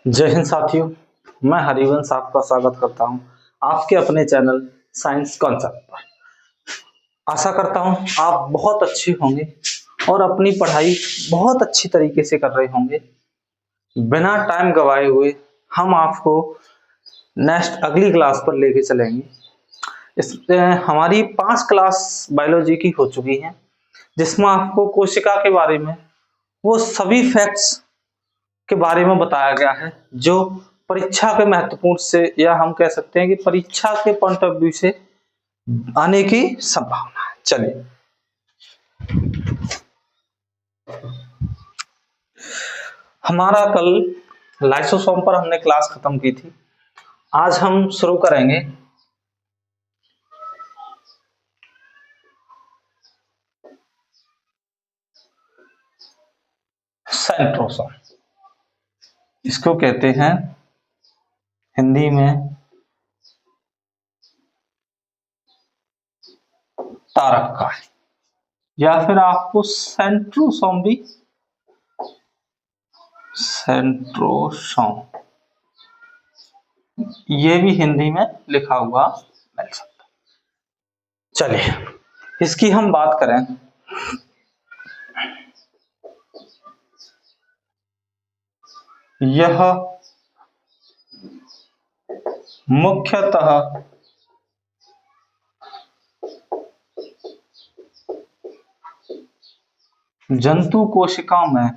जय हिंद साथियों, मैं हरिवंश आपका स्वागत करता हूं आपके अपने चैनल साइंस कॉन्सेप्ट पर। आशा करता हूं आप बहुत अच्छे होंगे और अपनी पढ़ाई बहुत अच्छी तरीके से कर रहे होंगे। बिना टाइम गवाए हुए हम आपको नेक्स्ट अगली क्लास पर लेके चलेंगे। हमारी 5 क्लास बायोलॉजी की हो चुकी हैं, जिसमें आपको कोशिका के बारे में वो सभी फैक्ट्स के बारे में बताया गया है जो परीक्षा के महत्वपूर्ण से, या हम कह सकते हैं कि परीक्षा के पॉइंट ऑफ व्यू से आने की संभावना है। चलिए, हमारा कल लाइसोसोम पर हमने क्लास खत्म की थी। आज हम शुरू करेंगे सेंट्रोसोम। इसको कहते हैं हिंदी में तारक, या फिर आपको सेंट्रोसोम भी, सेंट्रोसोम ये भी हिंदी में लिखा हुआ मिल सकता है। चलिए, इसकी हम बात करें यह मुख्यतः जंतु कोशिका में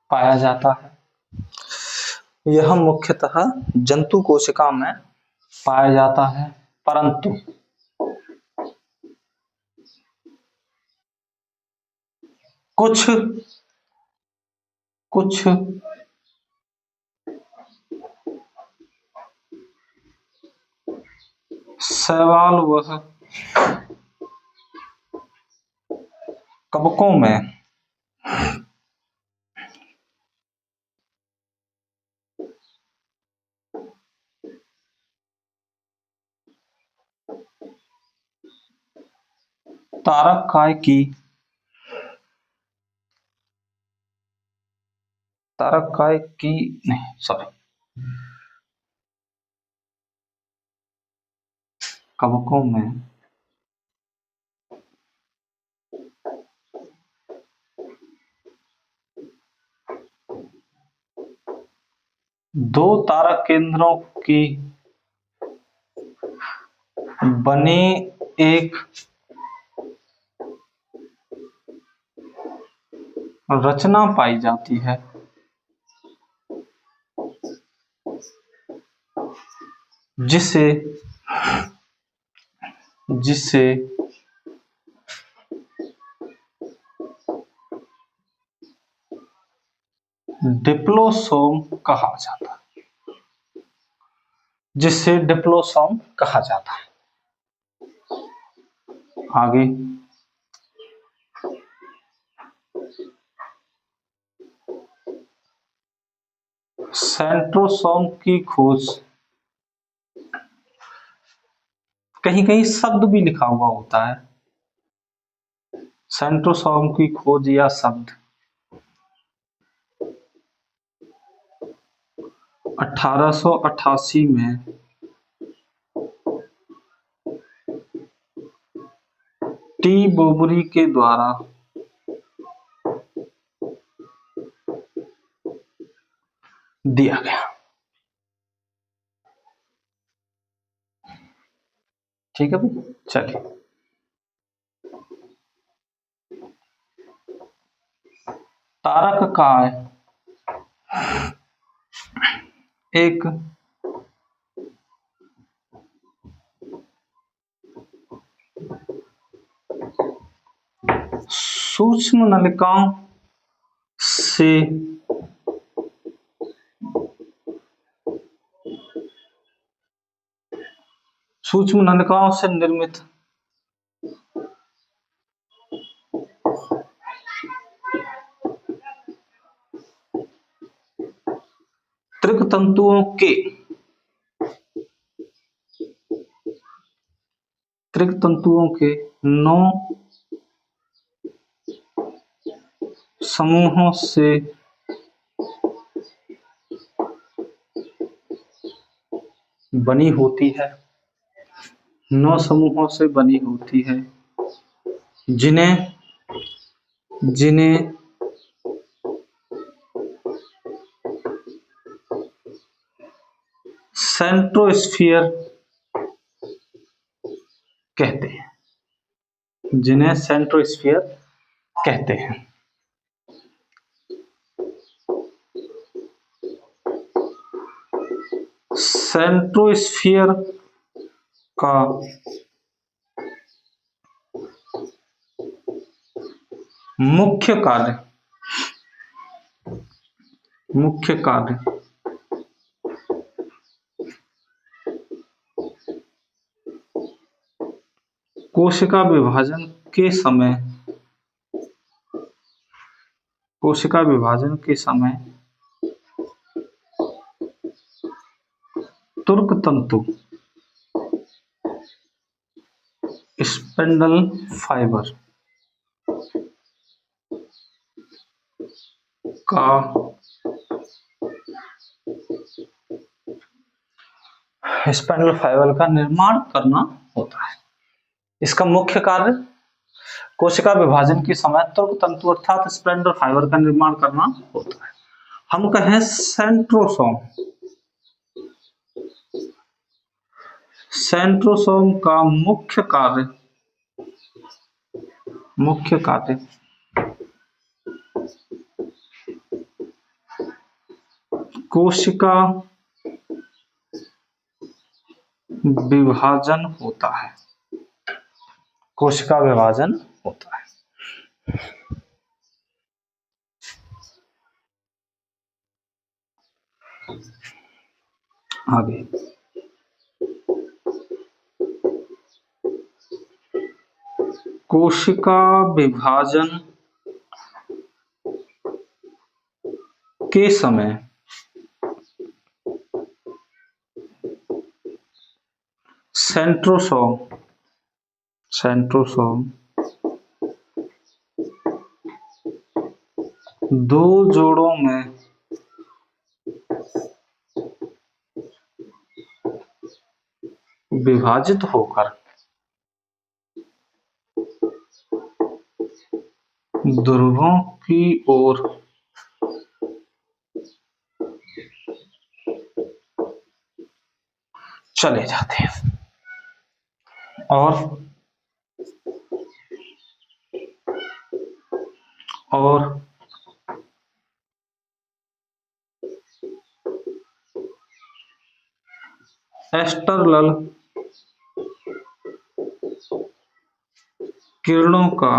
पाया जाता है। यह मुख्यतः जंतु कोशिका में पाया जाता है, परंतु कुछ कुछ शैवाल व कवकों में तारक काय की नहीं, सॉरी, कवकों में दो तारक केंद्रों की बनी एक रचना पाई जाती है, जिसे जिसे डिप्लोसोम कहा जाता है, जिसे डिप्लोसोम कहा जाता है। आगे सेंट्रोसोम की खोज, कहीं कहीं शब्द भी लिखा हुआ होता है। सेंट्रोसोम की खोज या शब्द 1888 में टी बोबरी के द्वारा दिया गया। ठीक है भाई, चलिए, तारक काय एक सूक्ष्म नलिकाओं से निर्मित त्रिक तंतुओं के 9 समूहों से बनी होती है, 9 समूहों से बनी होती है, जिन्हें जिन्हें सेंट्रोस्फीयर कहते हैं, जिन्हें सेंट्रोस्फीयर कहते हैं। सेंट्रोस्फीयर का मुख्य कार्य कोशिका विभाजन के समय तुर्क तंतु स्पिंडल फाइबर का निर्माण करना होता है। इसका मुख्य कार्य कोशिका विभाजन के समय तुर्क तंतु अर्थात स्पिंडल फाइबर का निर्माण करना होता है। हम कहें सेंट्रोसोम का मुख्य कार्य कोशिका विभाजन होता है। आगे कोशिका विभाजन के समय सेंट्रोसोम दो जोड़ों में विभाजित होकर ध्रुवों की ओर चले जाते हैं और एक्सटर्नल किरणों का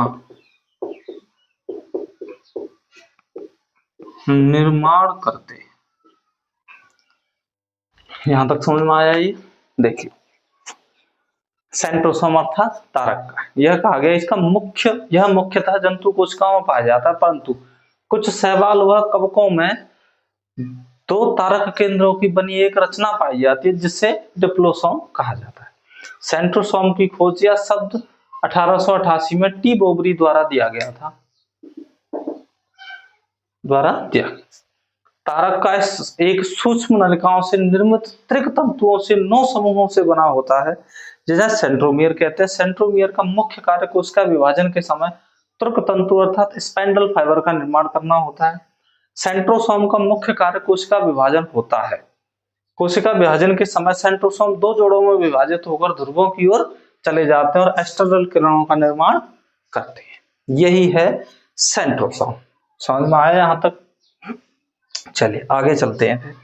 निर्माण करते हैं। यहां तक समझ में आया? ये देखिए, सेंट्रोसोम अर्थात तारक का यह कहा गया यह मुख्यतः जंतु कोशिकाओं में पाया जाता है, परंतु कुछ शैवाल व कवकों में दो तारक केंद्रों की बनी एक रचना पाई जाती है, जिसे डिप्लोसोम कहा जाता है। सेंट्रोसोम की खोज या शब्द 1888 में टी बोबरी द्वारा दिया गया। तारक का एक सूक्ष्म नलिकाओं से निर्मित त्रिक तंतुओं से 9 समूहों से बना होता है, जिसे सेंट्रोमियर कहते हैं। सेंट्रोमियर का मुख्य कार्य कोशिका विभाजन के समय त्वरक तंतु अर्थात स्पाइंडल फाइबर का निर्माण करना होता है। सेंट्रोसोम का मुख्य कार्य कोशिका विभाजन होता है। कोशिका विभाजन के समय सेंट्रोसोम दो जोड़ों में विभाजित होकर ध्रुवों की ओर चले जाते हैं और एक्सटर्नल किरणों का निर्माण करते हैं। यही है सेंट्रोसोम। समझ में आया यहां तक? चलिए आगे चलते हैं।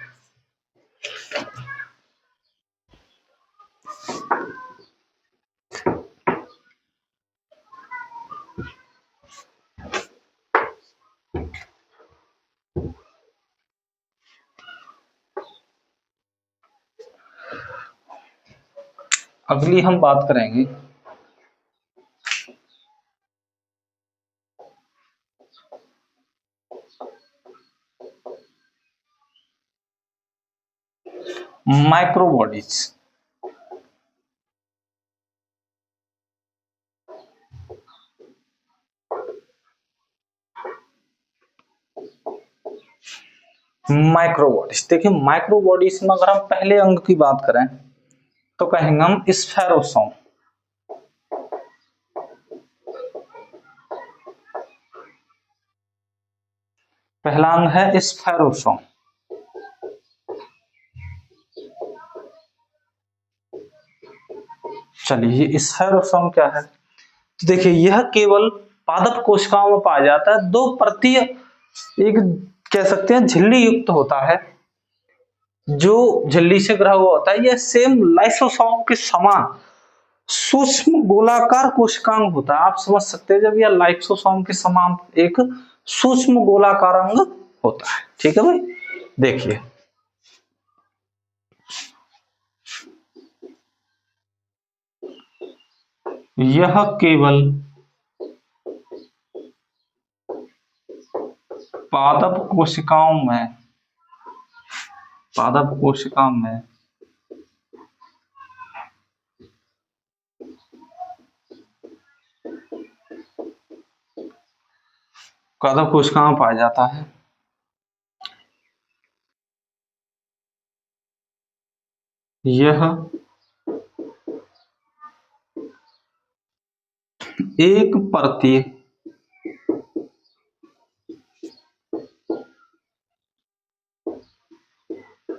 अगली हम बात करेंगे माइक्रोबॉडीज। Micro bodies. देखिए माइक्रो बॉडीज में अगर हम पहले अंग की बात करें तो कहेंगे हम स्फेरोसोम। पहला अंग है स्फेरोसोम। चलिए ये स्फेरोसोम क्या है, तो देखिए यह केवल पादप कोशिकाओं में पाया जाता है। दो परतीय, एक कह सकते हैं झिल्ली युक्त होता है, जो झिल्ली से ग्रह हुआ होता है। यह सेम लाइसोसोम के समान सूक्ष्म गोलाकार कोशिकांग होता है। आप समझ सकते हैं जब यह लाइसोसोम के समान एक सूक्ष्म गोलाकार अंग होता है। ठीक है भाई, देखिए यह केवल पादप कोशिकाओं में पादप कोशिका में पादप कोशिका में पाया जाता है। यह एक परतीय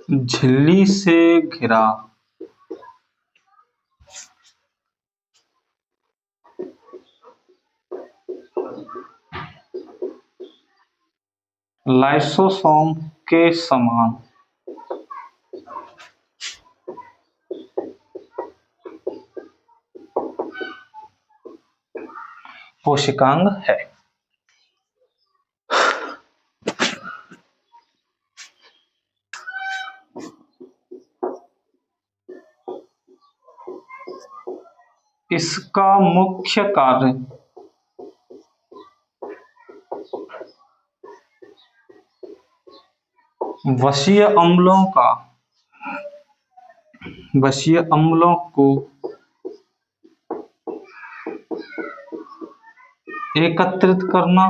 झिल्ली से घिरा लाइसोसोम के समान कोशिकांग है। इसका मुख्य कार्य वसीय अम्लों को एकत्रित करना,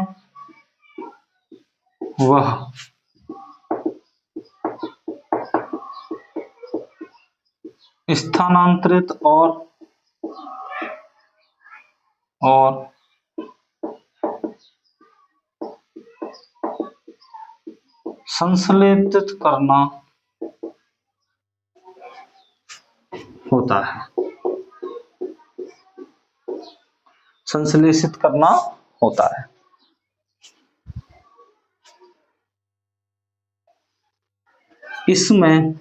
वह स्थानांतरित और संश्लेषित करना होता है। संश्लेषित करना होता है। इसमें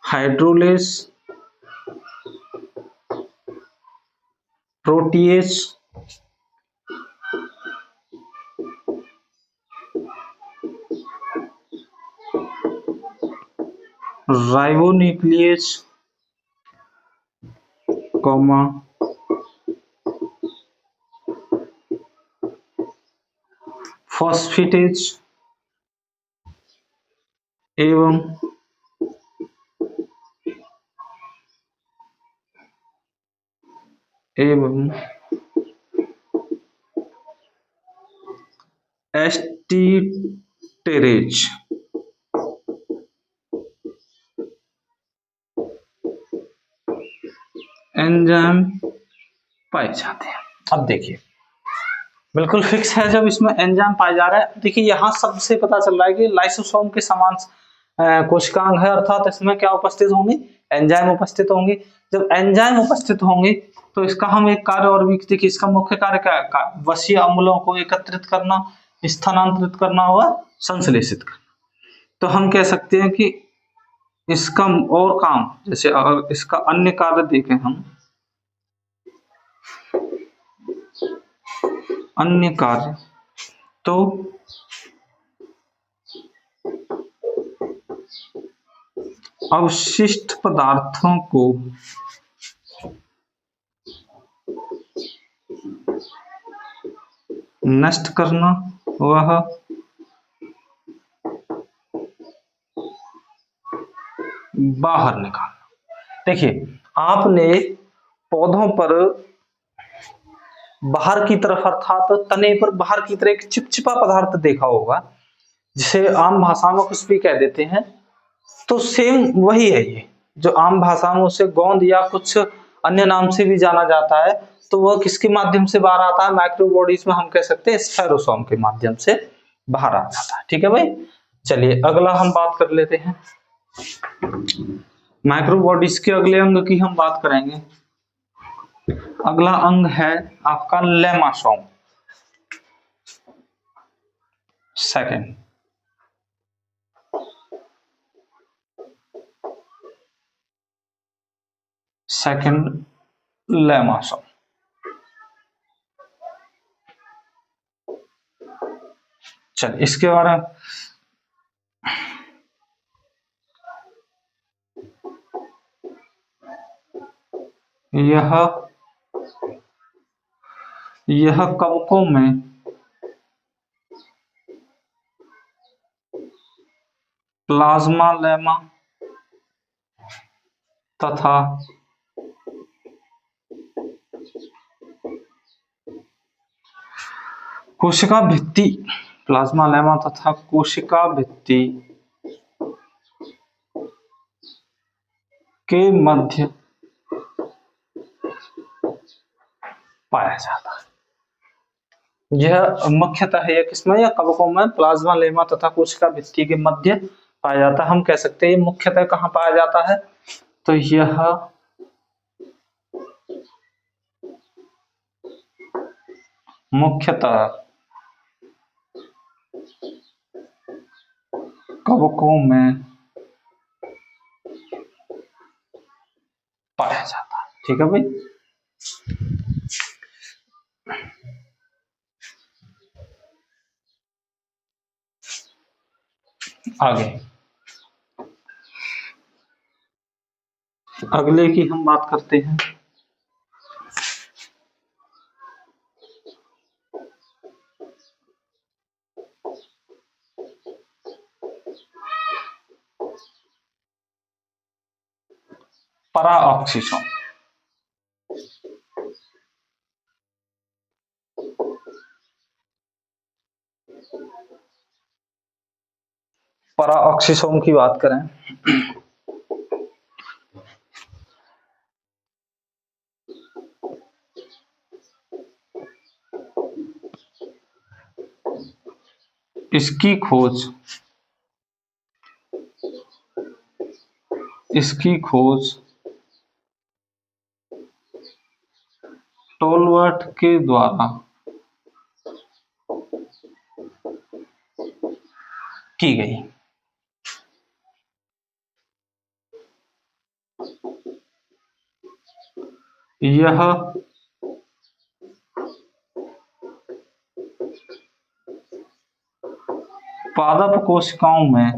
हाइड्रोलेस, प्रोटीएज, राइबोन्यूक्लियेज, फॉस्फेटेज एवं एस्टीटेरेज एंजाइम पाए जाते हैं। अब देखिए बिल्कुल फिक्स है जब इसमें एंजाइम पाया जा रहा है। देखिए यहाँ सबसे पता चल रहा है कि लाइसोसोम के समान कोशिकांग है, अर्थात इसमें क्या उपस्थित होंगे, एंजाइम उपस्थित होंगे। जब एंजाइम उपस्थित होंगे तो इसका हम एक कार्य और भी देखिए, इसका मुख्य कार्य क्या है, वसीय अम्लों को एकत्रित करना, स्थानांतरित करना और संश्लेषित करना। तो हम कह सकते हैं कि इसका और काम, जैसे अगर इसका अन्य कार्य देखें हम, अन्य कार्य तो अवशिष्ट पदार्थों को नष्ट करना, वह बाहर निकालना। देखिए, आपने पौधों पर बाहर की तरफ अर्थात तने पर बाहर की तरफ एक चिपचिपा पदार्थ देखा होगा, जिसे आम भाषा में कुछ भी कह देते हैं। तो सेम वही है ये, जो आम भाषा में उसे गोंद या कुछ अन्य नाम से भी जाना जाता है। तो वह किसके माध्यम से बाहर आता है? माइक्रो बॉडीज में हम कह सकते हैं स्फेरोसोम के माध्यम से बाहर आ जाता है। ठीक है भाई, चलिए अगला हम बात कर लेते हैं। माइक्रो बॉडीज के अगले अंग की हम बात करेंगे। अगला अंग है आपका लेमासोम। सेकंड, लेमासोम। चल इसके बारे में यह कवकों में प्लाज्मा लेमा तथा कोशिका भित्ति, प्लाज्मा लेमा तथा कोशिका भित्ति के मध्य पाया जाता है। यह मुख्यतः है किसमें? या कवकों में प्लाज्मा लेमा तथा कोशिका भित्ति के मध्य पाया जाता है। हम कह सकते हैं मुख्यतः कहाँ पाया जाता है? तो यह मुख्यतः कवकों में पाया जाता है। ठीक है भाई, आगे अगले की हम बात करते हैं। पराऑक्सीसोम। पराऑक्सीसोम की बात करें इसकी खोज टोलवर्थ के द्वारा की गई। यह पादप कोशिकाओं में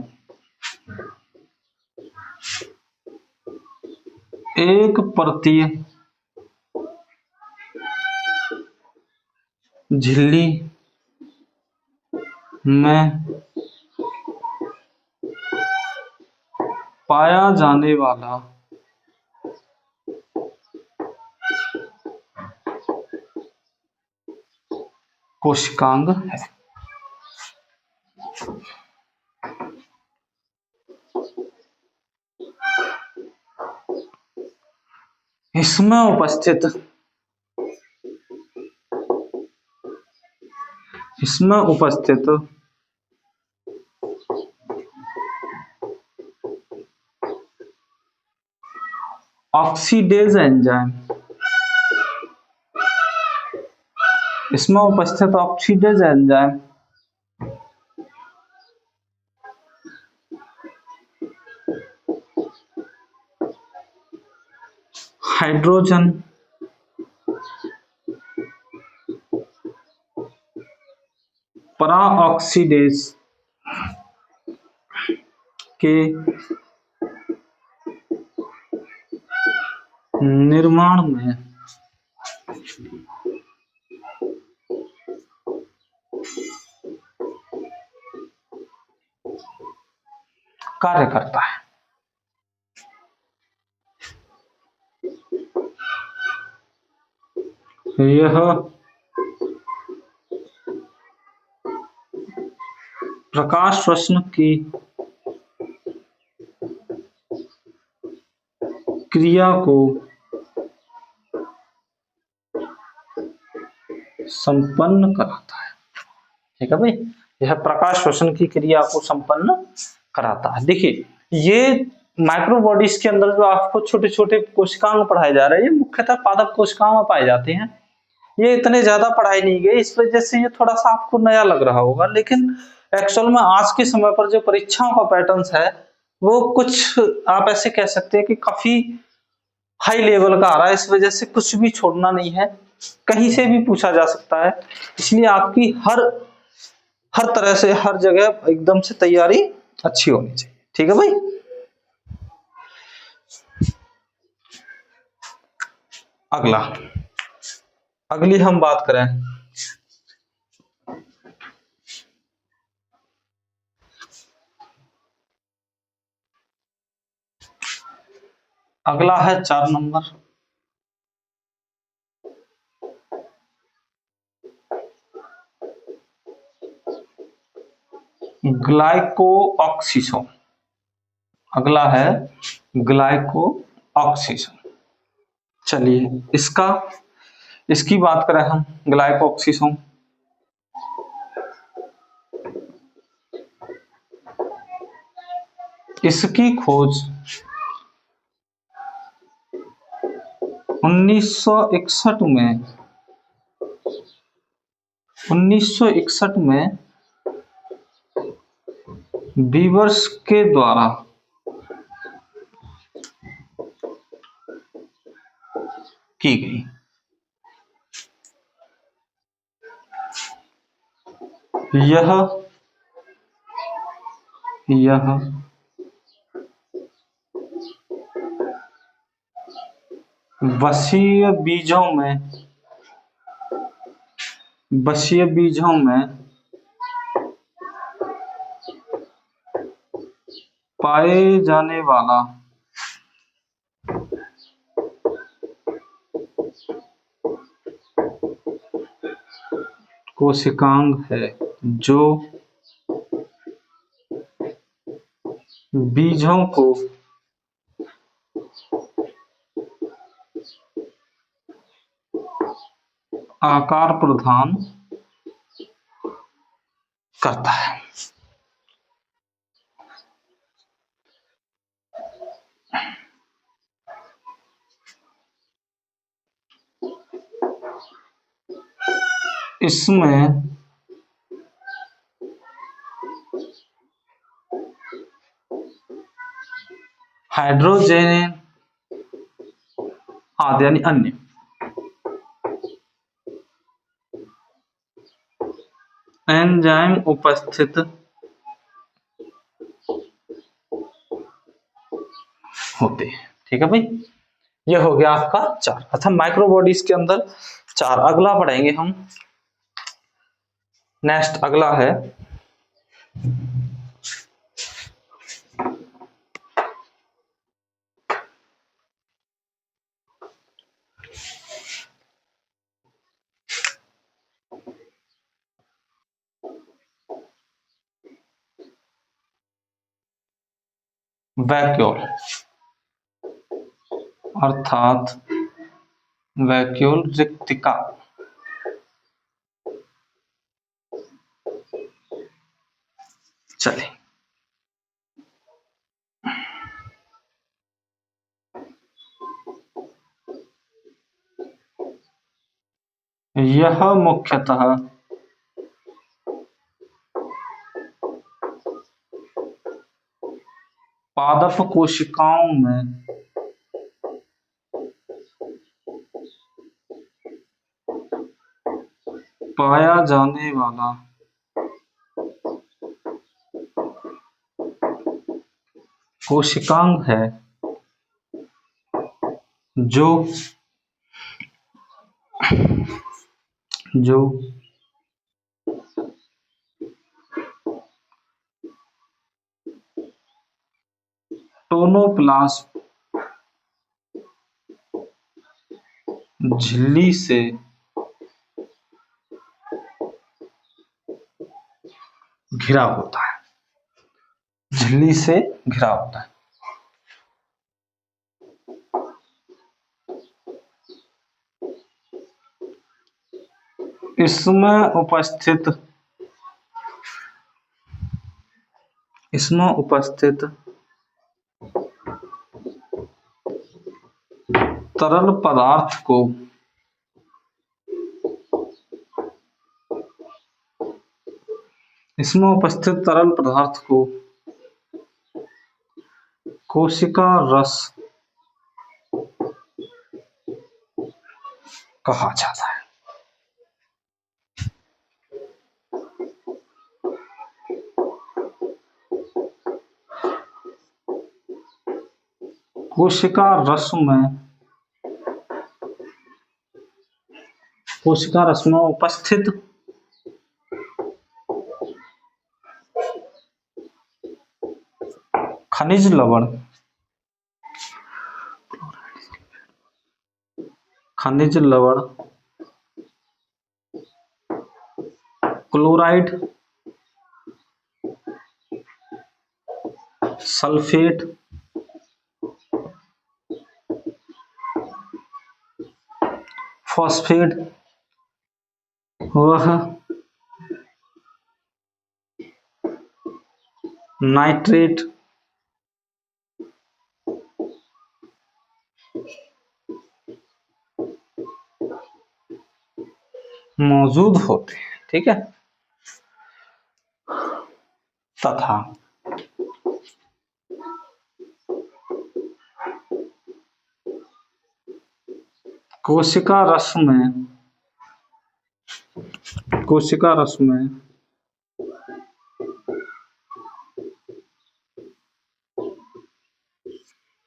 एक परतीय झिल्ली में पाया जाने वाला कोशिकांग है। इसमें उपस्थित ऑक्सीडेज एंजाइम हाइड्रोजन पराऑक्सीडेज के निर्माण में कार्य करता है। यह प्रकाश श्वसन की क्रिया को संपन्न कराता है। ठीक है भाई, यह प्रकाश श्वसन की क्रिया को संपन्न कराता है। देखिए, ये माइक्रो बॉडीज के अंदर जो आपको छोटे छोटे कोशिकांग पढ़ाए जा रहे हैं, ये मुख्यतः पादप कोशिकाओं में पाए जाते हैं। ये इतने ज्यादा पढ़ाए नहीं गए, इस वजह से ये थोड़ा सा आपको नया लग रहा होगा, लेकिन एक्चुअल में आज के समय पर जो परीक्षाओं का पैटर्न्स है वो कुछ आप ऐसे कह सकते हैं कि काफी हाई लेवल का आ रहा है। इस वजह से कुछ भी छोड़ना नहीं है, कहीं से भी पूछा जा सकता है, इसलिए आपकी हर हर तरह से हर जगह एकदम से तैयारी अच्छी होनी चाहिए। ठीक है भाई। अगला, अगली हम बात करें, अगला है 4 नंबर, ग्लाइकोऑक्सीसोम। अगला है ग्लाइकोऑक्सीसोम। चलिए इसकी बात करें हम, ग्लाइकोऑक्सीसोम। इसकी खोज 1961 में बीवर्स के द्वारा की गई। यह वसीय बीजों में पाए जाने वाला कोशिकांग है, जो बीजों को आकार प्रदान करता है। इसमें हाइड्रोजन आदि यानी अन्य एंजाइम उपस्थित होते हैं। ठीक है भाई, यह हो गया आपका 4। अच्छा, माइक्रो बॉडीज के अंदर 4। अगला पढ़ेंगे हम, नेक्स्ट अगला है वैक्यूल, अर्थात वैक्यूल रिक्तिका। चलिए, यह मुख्यतः पादप कोशिकाओं में पाया जाने वाला कोशिकांग है, जो टोनोप्लाज्म झिल्ली से घिरा होता है, झिल्ली से घिरा होता है। इसमें उपस्थित तरल पदार्थ को कोशिका रस कहा जाता है। कोशिका रस में उपस्थित खनिज लवण क्लोराइड, सल्फेट, फॉस्फेट, वह नाइट्रेट, मौजूद होते हैं। ठीक है, तथा कोशिका रस में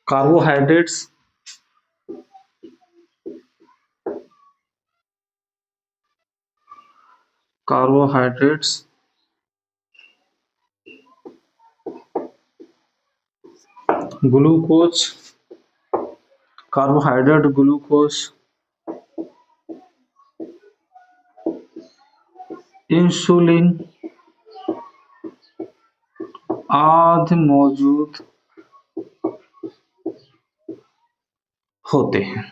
कार्बोहाइड्रेट्स ग्लूकोज, इंसुलिन आदि मौजूद होते हैं।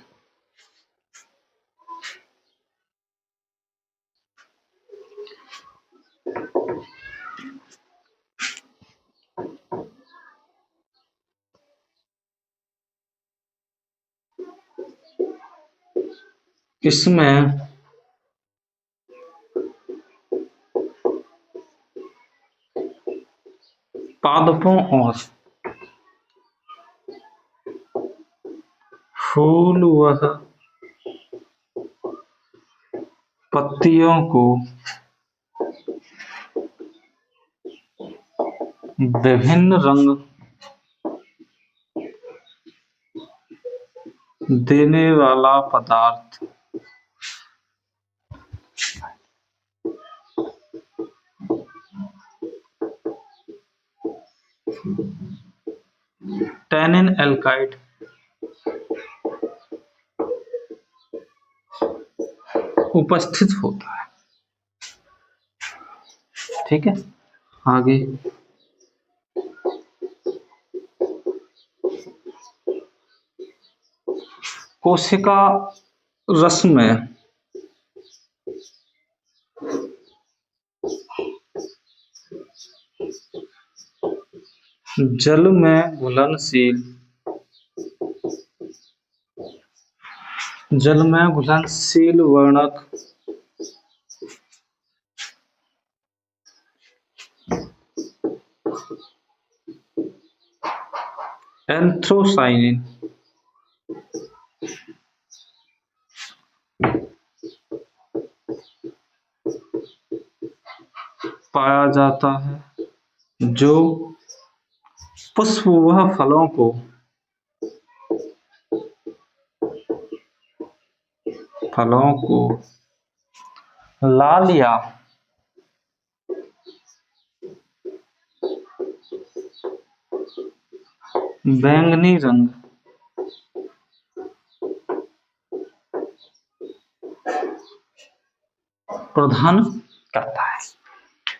इसमें पादपों और फूल व पत्तियों को विभिन्न रंग देने वाला पदार्थ टैनिन एल्काइड उपस्थित होता है। ठीक है, आगे कोशिका रस में जल में घुलनशील वर्णक एंथ्रोसाइनिन पाया जाता है, जो पुष्प व फलों को लाल या बैंगनी रंग प्रदान करता है।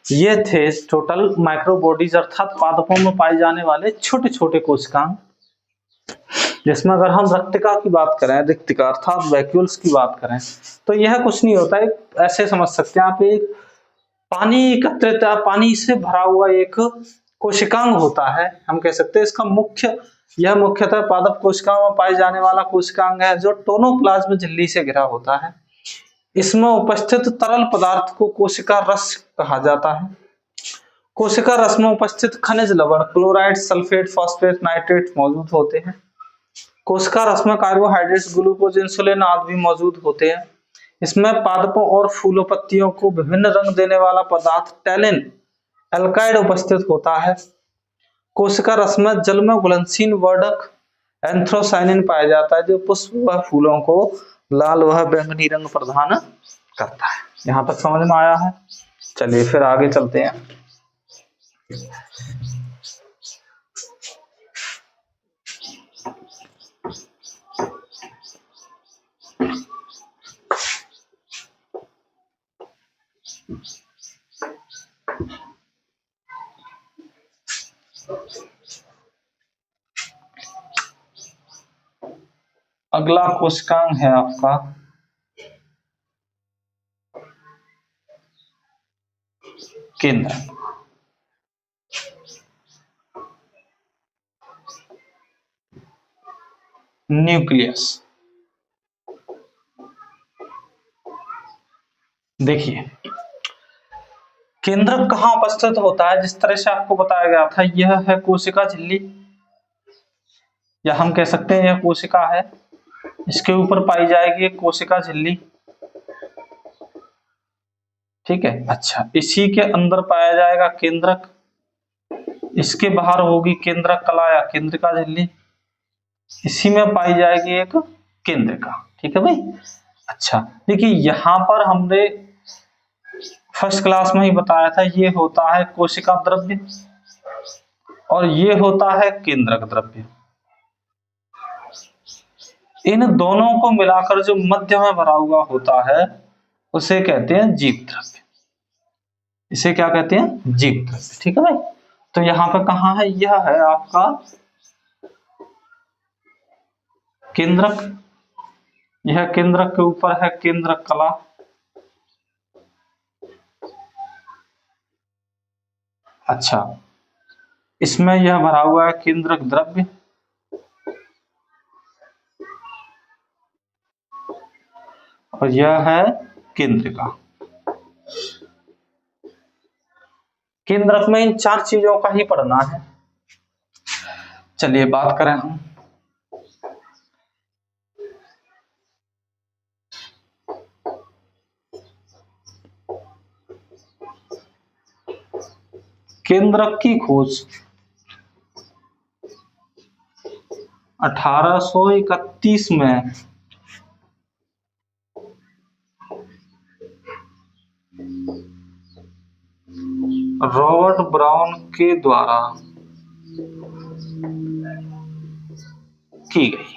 ये थे टोटल माइक्रोबॉडीज अर्थात पादपों में पाए जाने वाले छोटे छोटे कोशिकांग, जिसमें अगर हम रक्तिका की बात करें, रिक्तिका अर्थात वैक्यूल्स की बात करें, तो यह कुछ नहीं होता है। ऐसे समझ सकते हैं आप, एक पानी एकत्रित, पानी से भरा हुआ एक कोशिकांग होता है। हम कह सकते हैं इसका यह मुख्यतः पादप कोशिकाओं में पाए जाने वाला कोशिकांग है, जो टोनोप्लाज्म झिल्ली से घिरा होता है। इसमें उपस्थित तरल पदार्थ को कोशिका रस कहा जाता है। कोशिका रस में उपस्थित खनिज लवण क्लोराइड, सल्फेट, फॉस्फेट, नाइट्रेट मौजूद होते हैं। कोशिका रस में कार्बोहाइड्रेट्स, ग्लूकोज, इंसुलिन आदि भी मौजूद होते हैं। इसमें पादपों और फूलों पत्तियों को विभिन्न रंग देने वाला पदार्थ टैलिन एल्काइड उपस्थित होता है। कोशिका रस में जल में घुलनशील वर्धक एंथ्रोसाइनिन पाया जाता है, जो पुष्प व फूलों को लाल व बैंगनी रंग प्रदान करता है। यहाँ तक समझ में आया है? चलिए फिर आगे चलते हैं। अगला कोशिकांग है आपका केंद्रक। न्यूक्लियस। देखिए केंद्रक कहाँ उपस्थित होता है, जिस तरह से आपको बताया गया था, यह है कोशिका झिल्ली, या हम कह सकते हैं यह कोशिका है। इसके ऊपर पाई जाएगी एक कोशिका झिल्ली, ठीक है। अच्छा, इसी के अंदर पाया जाएगा केंद्रक, इसके बाहर होगी केंद्रक कला या केंद्रिका झिल्ली, इसी में पाई जाएगी एक केंद्रिका, ठीक है भाई। अच्छा देखिए, यहां पर हमने फर्स्ट क्लास में ही बताया था, ये होता है कोशिका द्रव्य और ये होता है केंद्रक द्रव्य। इन दोनों को मिलाकर जो मध्य में भरा हुआ होता है उसे कहते हैं जीव द्रव्य। इसे क्या कहते हैं? जीव द्रव्य, ठीक है भाई। तो यहाँ पे कहाँ है? यह है आपका केंद्रक, यह केंद्रक के ऊपर है केंद्रक कला। अच्छा, इसमें यह भरा हुआ है केंद्रक द्रव्य और यह है केंद्रिका। केंद्रक में इन चार चीजों का ही पढ़ना है। चलिए बात करें हम केंद्रक की खोज 1831 में रॉबर्ट ब्राउन के द्वारा की गई।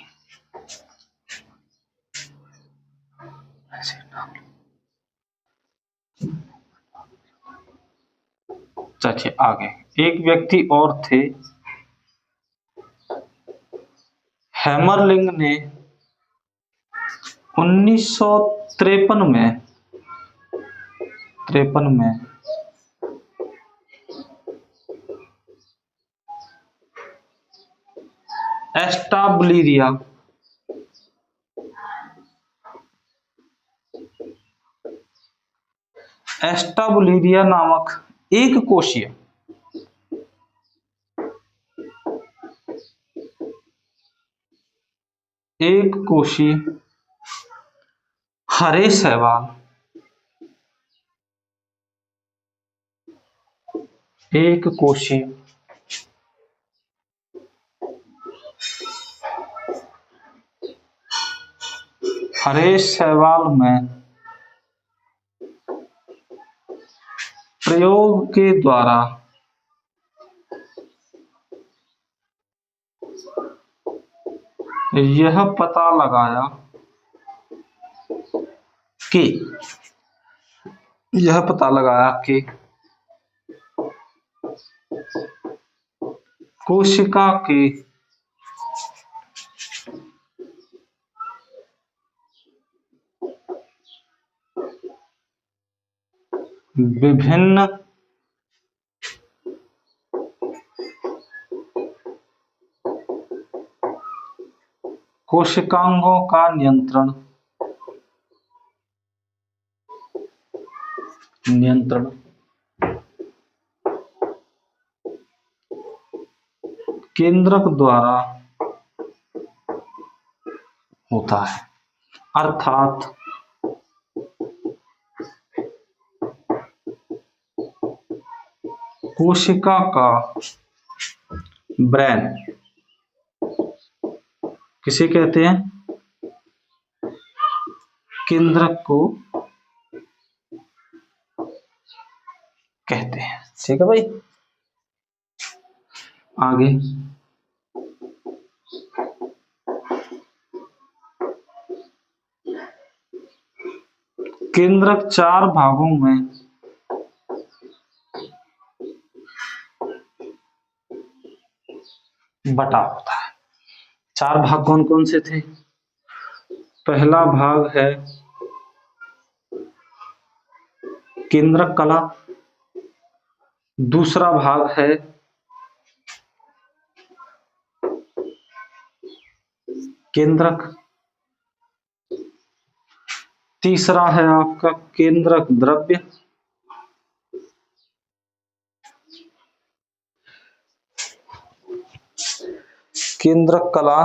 चलिए आगे, एक व्यक्ति और थे, हैमरलिंग ने 1953 में एस्टाबुलिरिया नामक एक कोशीय हरे शैवाल, एक कोशीय हरे शैवाल में प्रयोग के द्वारा यह पता लगाया कि कोशिका के विभिन्न कोशिकांगों का नियंत्रण केंद्रक द्वारा होता है, अर्थात कोशिका का ब्रेन किसे कहते हैं? केंद्रक को कहते हैं। ठीक है भाई, आगे केंद्रक 4 भागों में बटा होता है। 4 भाग कौन कौन से थे? पहला भाग है केंद्रक कला, दूसरा भाग है केंद्रक, तीसरा है आपका केंद्रक द्रव्य, केंद्रक कला,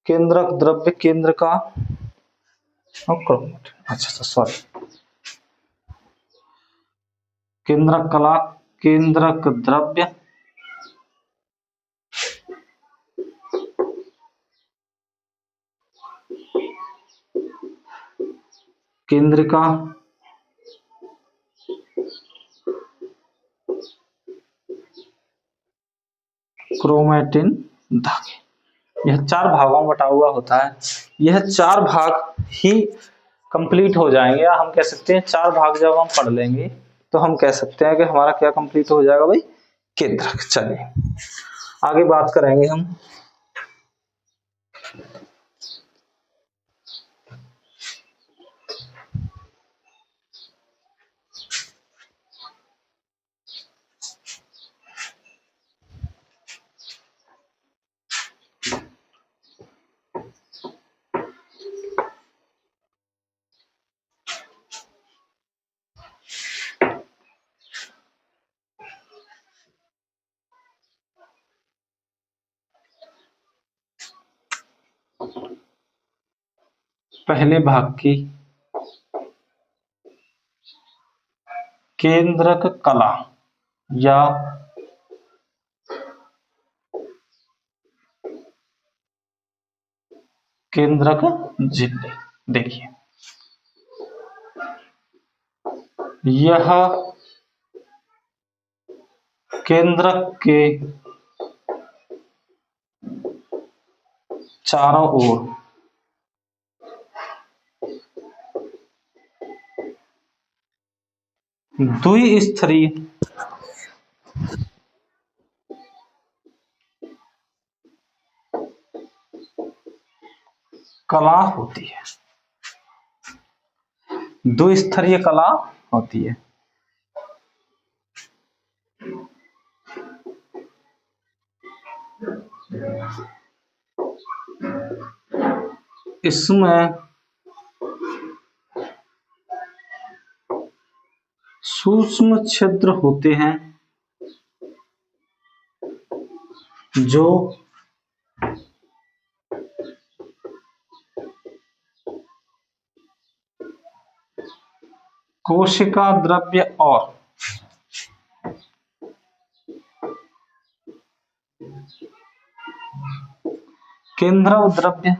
केंद्रक द्रव्य, केंद्र का अच्छा सॉरी, केंद्रक कला, केंद्रक द्रव्य, केंद्रिका, क्रोमैटिन धागे। यह 4 भागों में बटा हुआ होता है। यह 4 भाग ही कंप्लीट हो जाएंगे, या हम कह सकते हैं 4 भाग जब हम पढ़ लेंगे तो हम कह सकते हैं कि हमारा क्या कंप्लीट हो जाएगा भाई? केंद्रक। चलिए आगे बात करेंगे हम पहले भाग की केंद्रक कला या केंद्रक झिल्ली। देखिए यह केंद्रक के चारों ओर द्विस्तरीय कला होती है, द्विस्तरीय कला होती है। इसमें सूक्ष्म छिद्र होते हैं जो कोशिका द्रव्य और केंद्रक द्रव्य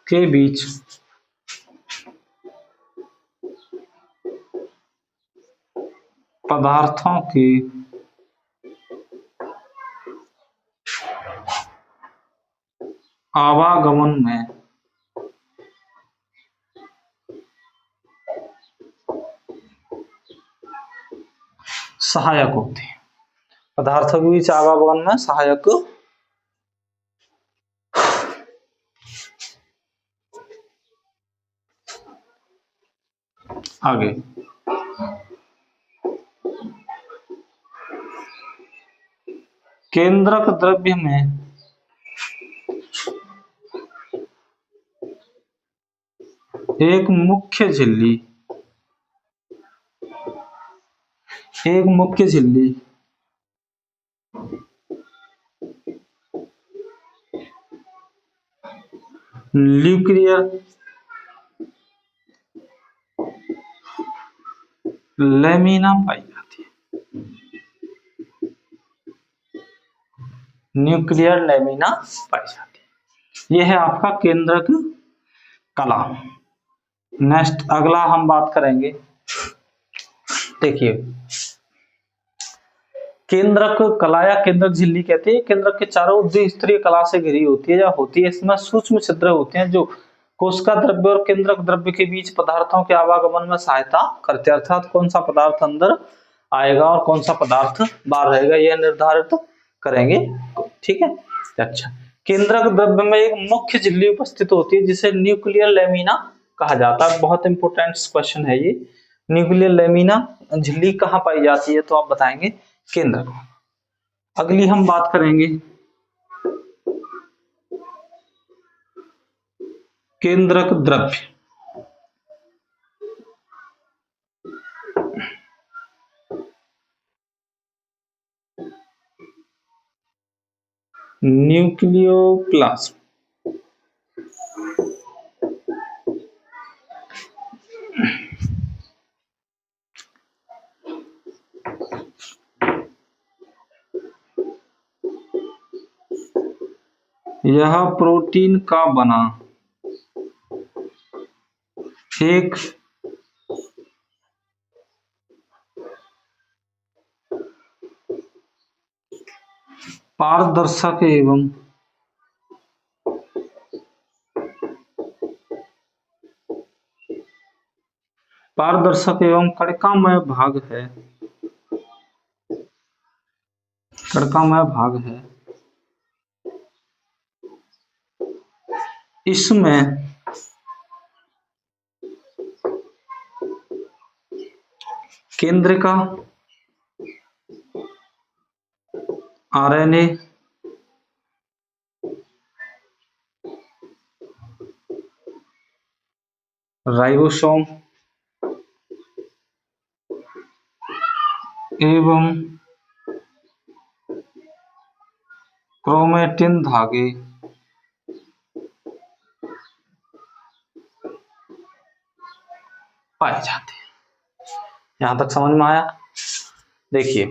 के बीच पदार्थों की आवागमन में सहायक होते हैं। पदार्थों के बीच आवागमन में सहायक। आगे केंद्रक द्रव्य में एक मुख्य झिल्ली न्यूक्लियर लैमिना पाई जाती है। न्यूक्लियर लैमिना पाई जाती है। यह है आपका केंद्रक कला। नेक्स्ट अगला हम बात करेंगे, देखिए केंद्रक कला या केंद्रक झिल्ली कहते हैं। केंद्रक के चारों द्विस्तरीय कला से घिरी होती है या होती है। इसमें सूक्ष्म छिद्र होते हैं जो कोशिका द्रव्य और केंद्रक द्रव्य के बीच पदार्थों के आवागमन में सहायता करते हैं। अर्थात कौन सा पदार्थ अंदर आएगा और कौन सा पदार्थ बाहर रहेगा यह निर्धारित करेंगे। ठीक है। अच्छा, केंद्रक द्रव्य में एक मुख्य झिल्ली उपस्थित होती है जिसे न्यूक्लियर लैमिना कहा जाता है। बहुत इंपॉर्टेंट क्वेश्चन है ये। न्यूक्लियर लैमिना झिल्ली कहाँ पाई जाती है, तो आप बताएंगे केंद्रक। अगली हम बात करेंगे केंद्रक द्रव्य। न्यूक्लियोप्लाज्म यह प्रोटीन का बना एक पारदर्शक एवं कणिकामय भाग है। इसमें केंद्रिका आरएनए राइबोसोम एवं क्रोमेटिन धागे पाए जाते हैं। यहां तक समझ में आया। देखिए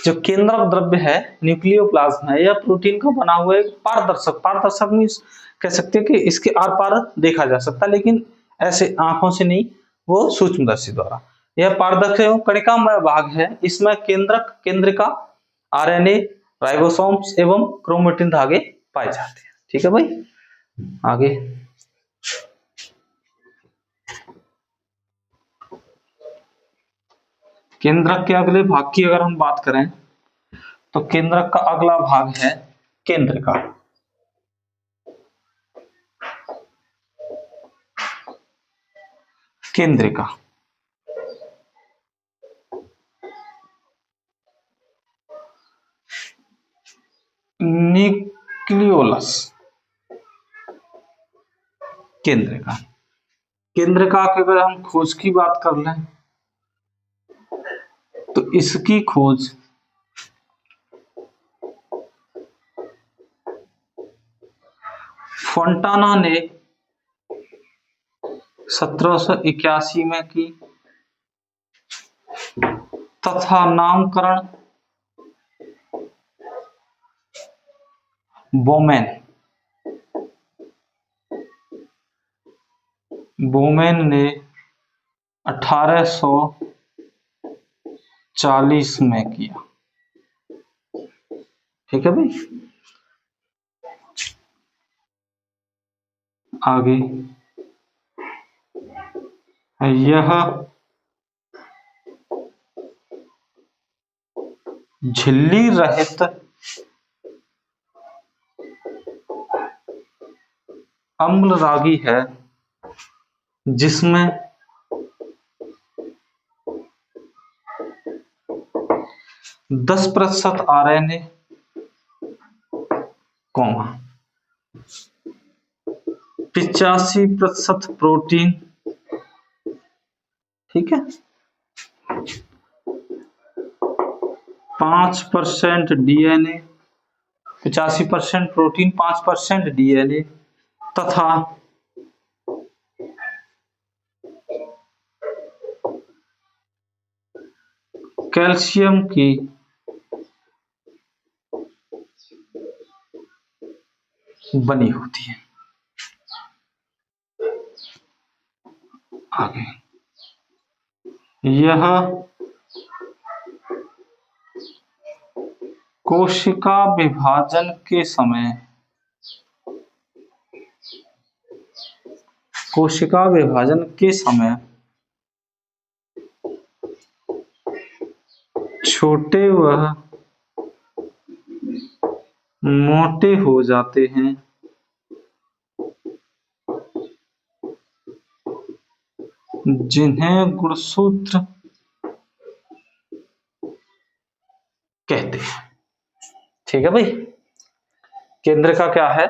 जो केंद्रक द्रव्य है न्यूक्लियोप्लाज्म है, यह प्रोटीन का बना हुआ एक पारदर्शक मीन्स कह सकते हैं कि इसके आर पार देखा जा सकता है, लेकिन ऐसे आंखों से नहीं, वो सूक्ष्मदर्शी द्वारा। यह पारदर्शक एवं कणिकामय भाग है। इसमें केंद्रिका आरएनए राइबोसोम्स एवं क्रोमेटिन धागे पाए जाते हैं। ठीक है भाई। आगे केंद्रक के अगले भाग की अगर हम बात करें तो केंद्रक का अगला भाग है केंद्रिका। न्यूक्लियोलस केंद्रिका की अगर हम खोज की बात कर लें तो इसकी खोज फोंटाना ने 1781 में की तथा नामकरण बोमेन ने 1840 में किया। ठीक है भाई। आगे यह झिल्ली रहित अम्ल रागी है जिसमें 10% RNA, 85% प्रोटीन, ठीक है, 5% DNA, 85% प्रोटीन, 5% DNA तथा कैल्शियम की बनी होती है। आगे यह कोशिका विभाजन के समय छोटे व मोटे हो जाते हैं, जिन्हें गुणसूत्र कहते हैं। ठीक है भाई, केंद्र का क्या है?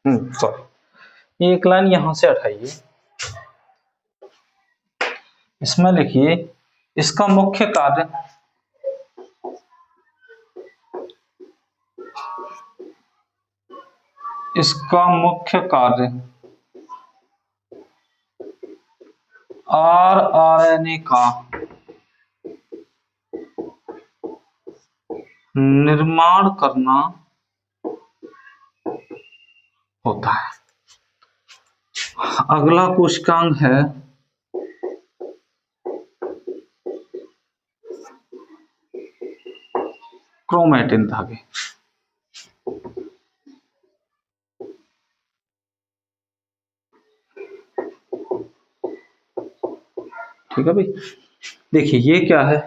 सॉरी, एक लाइन यहां से हटाइए, इसमें लिखिए इसका मुख्य कार्य RNA का निर्माण करना होता है। अगला कोशिकांग है क्रोमैटिन धागे। ठीक है भाई, देखिए ये क्या है,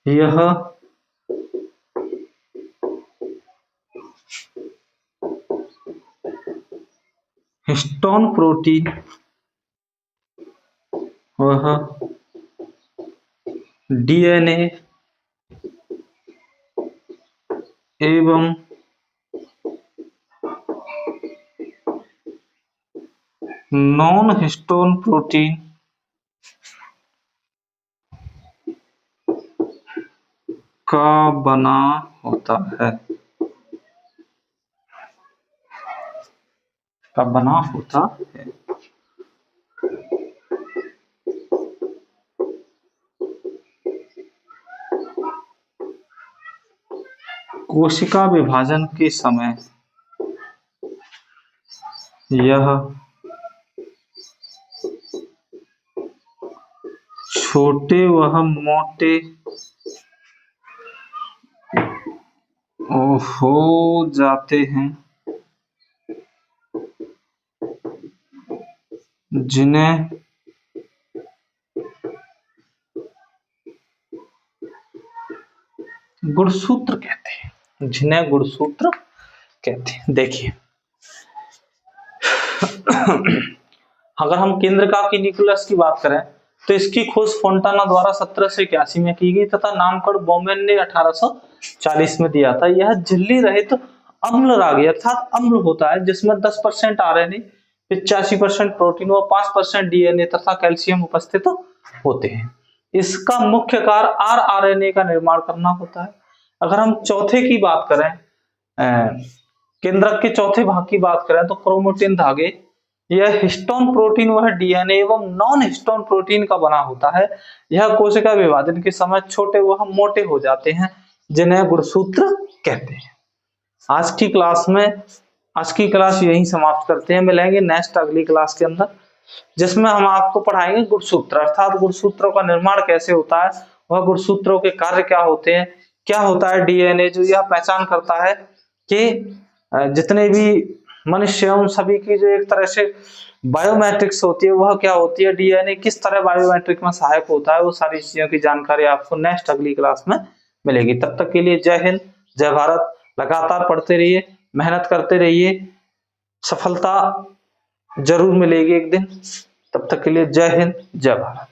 यह हिस्टोन प्रोटीन वह DNA एवं नॉन हिस्टोन प्रोटीन का बना होता है। कोशिका विभाजन के समय यह छोटे व मोटे हो जाते हैं, जिन्हें गुणसूत्र कहते हैं। देखिए अगर हम केंद्रका की न्यूक्लियस की बात करें तो इसकी खोज फोंटाना द्वारा 1781 में की गई तथा नामकरण बोमेन ने 1840 में दिया था। यह झिल्ली रहित अम्ल रागी अर्थात अम्ल होता है जिसमें 10% RNA, 85% प्रोटीन व 5% DNA तथा कैल्शियम उपस्थित होते हैं। इसका मुख्य कार्य RNA का निर्माण करना होता है। अगर हम चौथे की बात करें, केंद्रक के चौथे भाग की बात करें तो क्रोमैटिन धागे, यह हिस्टोन प्रोटीन वह DNA एवं नॉन हिस्टोन प्रोटीन का बना होता है। यह कोशिका विभाजन के समय छोटे वह मोटे हो जाते हैं, जिन्हें गुणसूत्र कहते हैं। आज की क्लास यहीं समाप्त करते हैं। मिलेंगे नेक्स्ट अगली क्लास के अंदर, जिसमें हम आपको पढ़ाएंगे गुणसूत्र अर्थात गुणसूत्रों का निर्माण कैसे होता है, वह गुणसूत्रों के कार्य क्या होते हैं, क्या होता है DNA जो यह पहचान करता है कि जितने भी मनुष्य हैं उन सभी की जो एक तरह से बायोमेट्रिक्स होती है, वह क्या होती है, डीएनए किस तरह बायोमेट्रिक में सहायक होता है, वो सारी चीजों की जानकारी आपको नेक्स्ट अगली क्लास में मिलेगी। तब तक के लिए जय हिंद, जय भारत। लगातार पढ़ते रहिए, मेहनत करते रहिए, सफलता जरूर मिलेगी एक दिन। तब तक के लिए जय हिंद, जय भारत।